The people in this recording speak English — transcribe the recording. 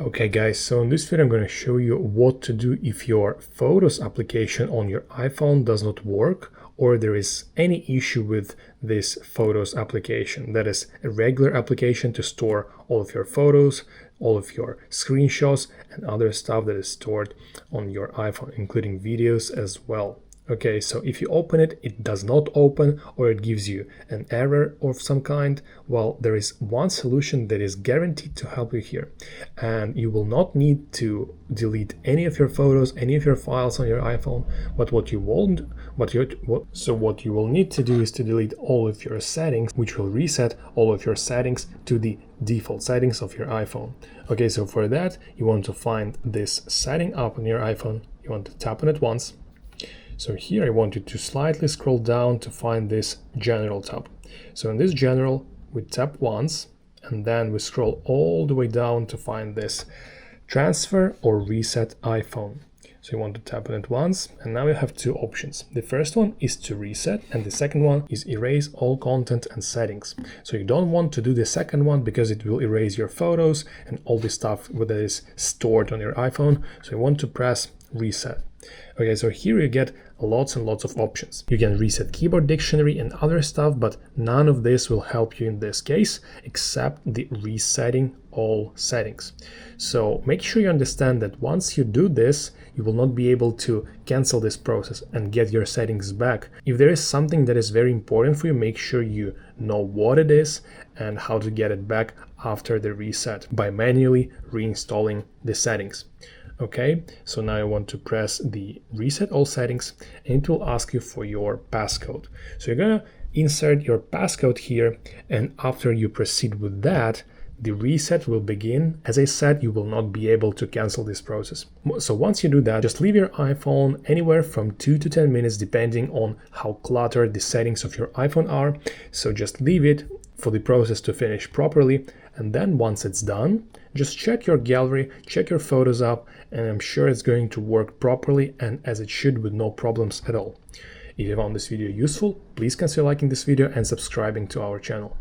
Okay guys, so in this video I'm going to show you what to do if your Photos application on your iPhone does not work or there is any issue with this Photos application. That is a regular application to store all of your photos, all of your screenshots and other stuff that is stored on your iPhone, including videos as well. Okay, so if you open it, it does not open or it gives you an error of some kind. Well, there is one solution that is guaranteed to help you here, and you will not need to delete any of your photos, any of your files on your iPhone. But what you will need to do is to delete all of your settings, which will reset all of your settings to the default settings of your iPhone. Okay, so for that, you want to find this setting up on your iPhone. You want to tap on it once. So here I want you to slightly scroll down to find this General tab. So in this General, we tap once and then we scroll all the way down to find this Transfer or Reset iPhone. So you want to tap on it once, and now you have two options. The first one is to reset and the second one is erase all content and settings. So you don't want to do the second one because it will erase your photos and all the stuff that is stored on your iPhone. So you want to press reset. Okay, so here you get lots and lots of options. You can reset keyboard dictionary and other stuff, but none of this will help you in this case except the resetting all settings. So make sure you understand that once you do this, you will not be able to cancel this process and get your settings back. If there is something that is very important for you, make sure you know what it is and how to get it back after the reset by manually reinstalling the settings. Okay, so now I want to press the reset all settings and it will ask you for your passcode. So you're gonna insert your passcode here, and after you proceed with that, the reset will begin. As I said, you will not be able to cancel this process. So once you do that, just leave your iPhone anywhere from 2 to 10 minutes depending on how cluttered the settings of your iPhone are. So just leave it for the process to finish properly, and then once it's done, just check your gallery, check your photos up, and I'm sure it's going to work properly and as it should with no problems at all. If you found this video useful, please consider liking this video and subscribing to our channel.